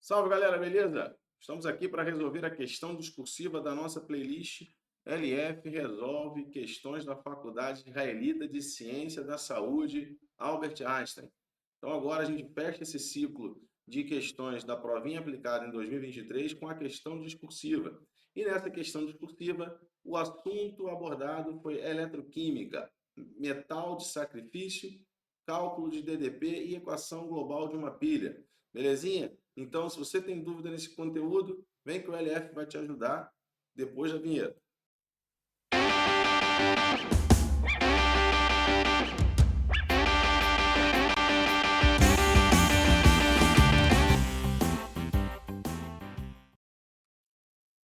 Salve galera, beleza? Estamos aqui para resolver a questão discursiva da nossa playlist LF Resolve Questões da Faculdade Israelita de Ciência da Saúde Albert Einstein. Então agora a gente fecha esse ciclo de questões da provinha aplicada em 2023 com a questão discursiva. E nessa questão discursiva, o assunto abordado foi eletroquímica, metal de sacrifício, cálculo de DDP e equação global de uma pilha. Belezinha? Então, se você tem dúvida nesse conteúdo, vem que o LF vai te ajudar depois da vinheta.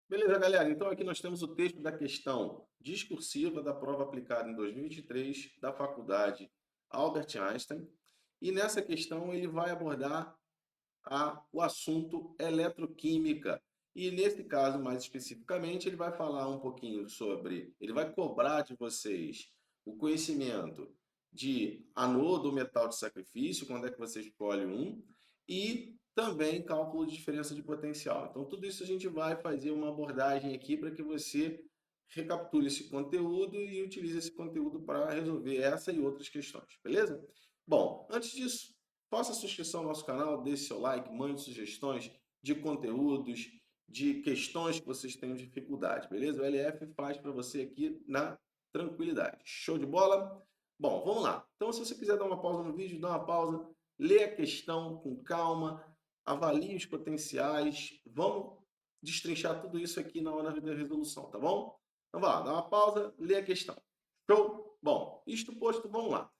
Beleza, galera? Então aqui nós temos o texto da questão discursiva da prova aplicada em 2023 da faculdade Albert Einstein. E nessa questão ele vai abordar o assunto eletroquímica. E nesse caso, mais especificamente, ele vai falar um pouquinho sobre, ele vai cobrar de vocês o conhecimento de anodo metal de sacrifício, quando é que você escolhe um, e também cálculo de diferença de potencial. Então, tudo isso a gente vai fazer uma abordagem aqui para que você recapitule esse conteúdo e utilize esse conteúdo para resolver essa e outras questões, beleza? Bom, antes disso, faça sua inscrição no nosso canal, deixe seu like, mande sugestões de conteúdos, de questões que vocês tenham dificuldade, beleza? O LF faz para você aqui na tranquilidade. Show de bola? Bom, vamos lá. Então, se você quiser dar uma pausa no vídeo, dá uma pausa, lê a questão com calma, avalie os potenciais, vamos destrinchar tudo isso aqui na hora da resolução, tá bom? Então, vai lá, dá uma pausa, lê a questão. Show? Bom, isto posto, vamos lá.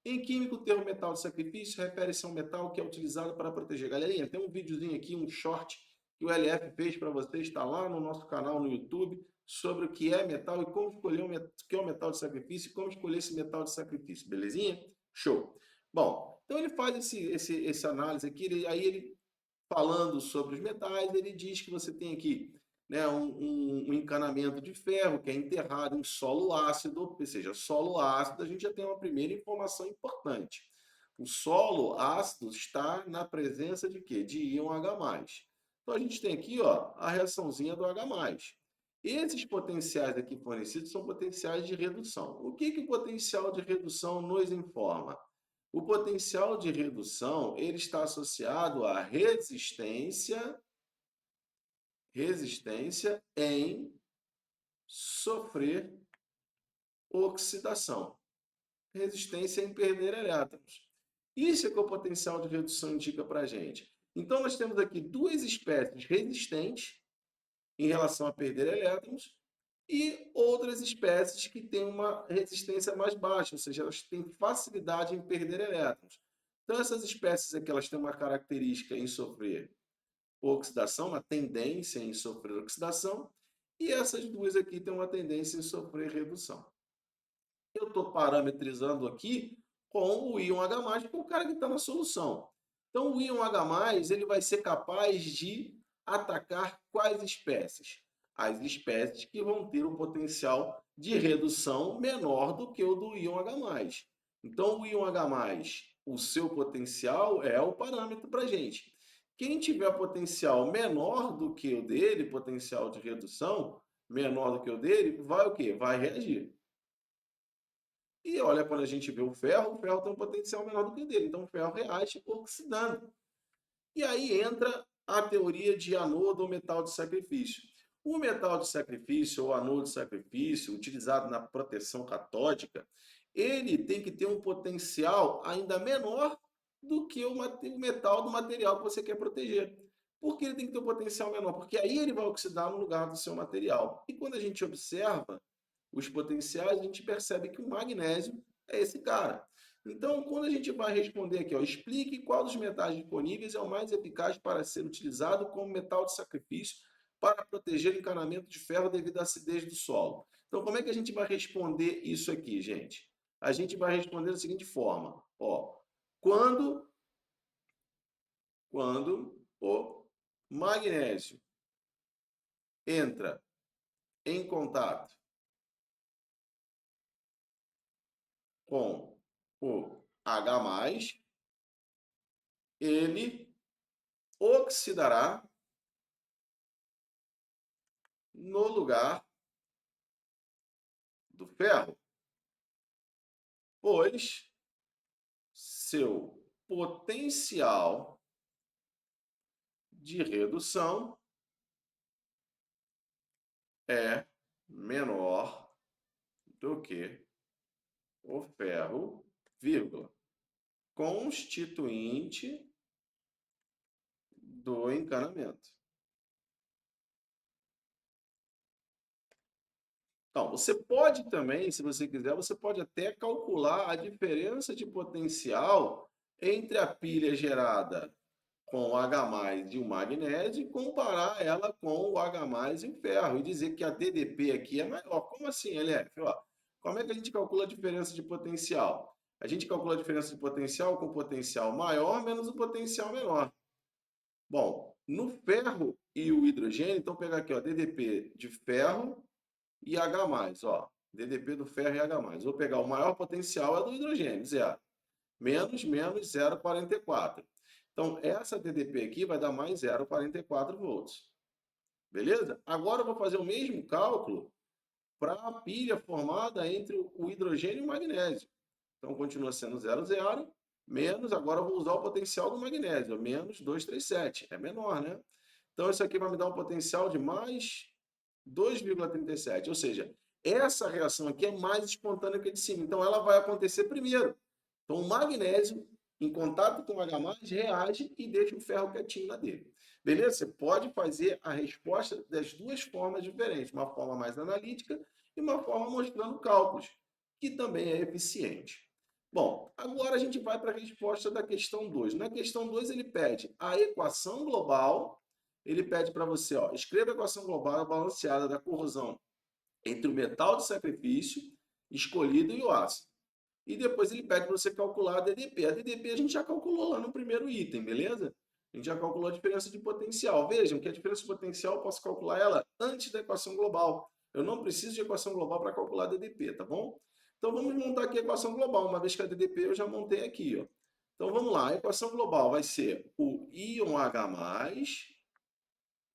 Em química, o termo metal de sacrifício refere-se a um metal que é utilizado para proteger. Galerinha, tem um videozinho aqui, um short, que o LF fez para vocês, está lá no nosso canal no YouTube, sobre o que é metal e como escolher o que é o metal de sacrifício e como escolher esse metal de sacrifício, belezinha? Show! Bom, então ele faz essa análise aqui, aí ele, falando sobre os metais, ele diz que você tem aqui, né, um encanamento de ferro que é enterrado em solo ácido, ou seja, solo ácido, a gente já tem uma primeira informação importante. O solo ácido está na presença de quê? De íon H+. Então a gente tem aqui, ó, a reaçãozinha do H+. Esses potenciais aqui fornecidos são potenciais de redução. O que o potencial de redução nos informa? O potencial de redução ele está associado à resistência em sofrer oxidação, resistência em perder elétrons. Isso é que o potencial de redução indica para a gente. Então, nós temos aqui duas espécies resistentes em relação a perder elétrons e outras espécies que têm uma resistência mais baixa, ou seja, elas têm facilidade em perder elétrons. Então, essas espécies aqui elas têm uma característica em sofrer oxidação, uma tendência em sofrer oxidação, e essas duas aqui têm uma tendência em sofrer redução. Eu estou parametrizando aqui com o íon H+, porque é o cara que está na solução. Então, o íon H+, ele vai ser capaz de atacar quais espécies? As espécies que vão ter um potencial de redução menor do que o do íon H+. Então, o íon H+, o seu potencial é o parâmetro para a gente. Quem tiver potencial menor do que o dele, potencial de redução menor do que o dele, vai o quê? Vai reagir. E olha, quando a gente vê o ferro tem um potencial menor do que o dele. Então, o ferro reage oxidando. E aí entra a teoria de anodo ou metal de sacrifício. O metal de sacrifício ou anodo de sacrifício, utilizado na proteção catódica, ele tem que ter um potencial ainda menor do que o metal do material que você quer proteger. Por que ele tem que ter um potencial menor? Porque aí ele vai oxidar no lugar do seu material. E quando a gente observa os potenciais, a gente percebe que o magnésio é esse cara. Então, quando a gente vai responder aqui, ó, explique qual dos metais disponíveis é o mais eficaz para ser utilizado como metal de sacrifício para proteger o encanamento de ferro devido à acidez do solo. Então, como é que a gente vai responder isso aqui, gente? A gente vai responder da seguinte forma, ó, quando o magnésio entra em contato com o H+, ele oxidará no lugar do ferro, pois seu potencial de redução é menor do que o ferro, vírgula, constituinte do encanamento. Então, você pode também, se você quiser, você pode até calcular a diferença de potencial entre a pilha gerada com o H+ e o magnésio e comparar ela com o H+ e o ferro e dizer que a DDP aqui é maior. Como assim, LF? Ó, como é que a gente calcula a diferença de potencial? A gente calcula a diferença de potencial com o potencial maior menos o potencial menor. Bom, no ferro e o hidrogênio, então pegar aqui, ó, DDP de ferro e H+, ó, DDP do ferro e H+. Vou pegar o maior potencial é do hidrogênio, 0. Menos 0,44. Então, essa DDP aqui vai dar mais 0,44 volts. Beleza? Agora eu vou fazer o mesmo cálculo para a pilha formada entre o hidrogênio e o magnésio. Então, continua sendo 0,0, menos, agora eu vou usar o potencial do magnésio, menos 237. É menor, né? Então, isso aqui vai me dar um potencial de mais 2,37. Ou seja, essa reação aqui é mais espontânea que a de cima. Então, ela vai acontecer primeiro. Então, o magnésio, em contato com o H+, reage e deixa o ferro quietinho na dele. Beleza? Você pode fazer a resposta das duas formas diferentes. Uma forma mais analítica e uma forma mostrando cálculos, que também é eficiente. Bom, agora a gente vai para a resposta da questão 2. Na questão 2, ele pede a equação global. Ele pede para você, ó, escreva a equação global balanceada da corrosão entre o metal de sacrifício escolhido e o ácido. E depois ele pede para você calcular a DDP. A DDP a gente já calculou lá no primeiro item, beleza? A gente já calculou a diferença de potencial. Vejam que a diferença de potencial eu posso calcular ela antes da equação global. Eu não preciso de equação global para calcular a DDP, tá bom? Então vamos montar aqui a equação global. Uma vez que a DDP eu já montei aqui, ó. Então vamos lá. A equação global vai ser o íon H+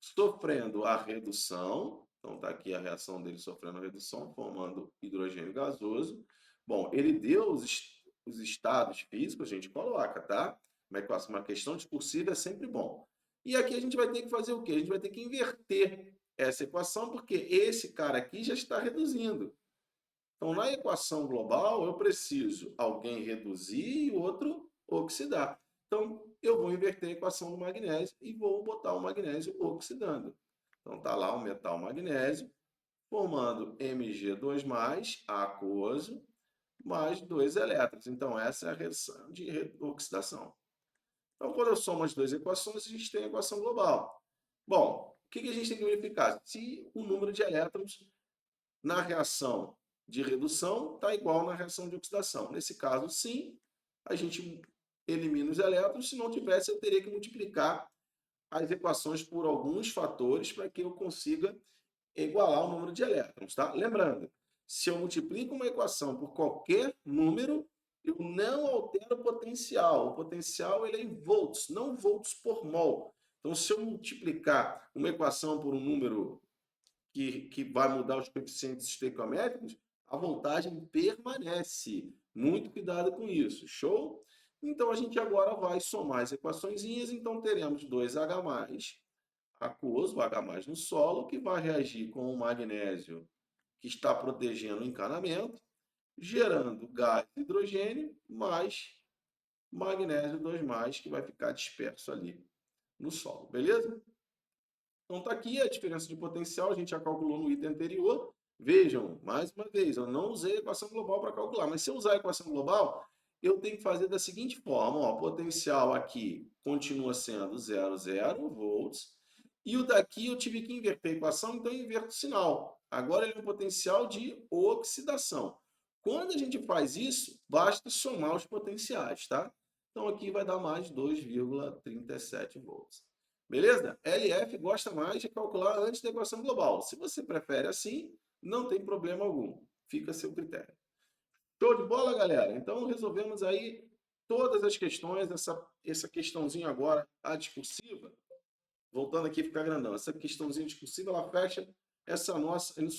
sofrendo a redução. Então está aqui a reação dele sofrendo a redução, formando hidrogênio gasoso. Bom, ele deu os estados físicos, a gente coloca, tá? Uma questão discursiva é sempre bom. E aqui a gente vai ter que fazer o quê? A gente vai ter que inverter essa equação, porque esse cara aqui já está reduzindo. Então, na equação global, eu preciso alguém reduzir e o outro oxidar. Então, eu vou inverter a equação do magnésio e vou botar o magnésio oxidando. Então, está lá o metal magnésio, formando Mg2+, aquoso, mais 2 elétrons. Então, essa é a reação de oxidação. Então, quando eu somo as duas equações, a gente tem a equação global. Bom, o que a gente tem que verificar? Se o número de elétrons na reação de redução está igual na reação de oxidação. Nesse caso, sim, a gente elimina os elétrons. Se não tivesse, eu teria que multiplicar as equações por alguns fatores para que eu consiga igualar o número de elétrons, tá? Lembrando, se eu multiplico uma equação por qualquer número, eu não altero o potencial. O potencial ele é em volts, não volts por mol. Então, se eu multiplicar uma equação por um número que vai mudar os coeficientes estequiométricos, a voltagem permanece. Muito cuidado com isso, show? Então, a gente agora vai somar as equaçõezinhas, então teremos 2H+, aquoso, o H+ no solo, que vai reagir com o magnésio que está protegendo o encanamento, gerando gás de hidrogênio, mais magnésio 2+, que vai ficar disperso ali no solo, beleza? Então está aqui a diferença de potencial, a gente já calculou no item anterior. Vejam, mais uma vez, eu não usei a equação global para calcular, mas se eu usar a equação global, eu tenho que fazer da seguinte forma, ó, potencial aqui continua sendo 0 volts, e o daqui eu tive que inverter a equação, então eu inverto o sinal. Agora ele é um potencial de oxidação. Quando a gente faz isso, basta somar os potenciais, tá? Então aqui vai dar mais 2,37 volts. Beleza? LF gosta mais de calcular antes da equação global. Se você prefere assim, não tem problema algum. Fica a seu critério. Show de bola, galera? Então resolvemos aí todas as questões, essa questãozinha agora, a discursiva, voltando aqui ficar grandão, essa questãozinha discursiva, ela fecha esse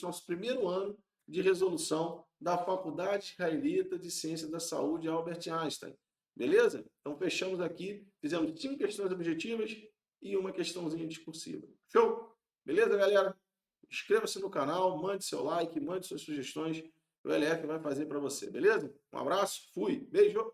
nosso primeiro ano de resolução da Faculdade Israelita de Ciência da Saúde Albert Einstein. Beleza? Então fechamos aqui, fizemos 5 questões objetivas e uma questãozinha discursiva. Show? Beleza, galera? Inscreva-se no canal, mande seu like, mande suas sugestões, o LF vai fazer para você, beleza? Um abraço, fui, beijo!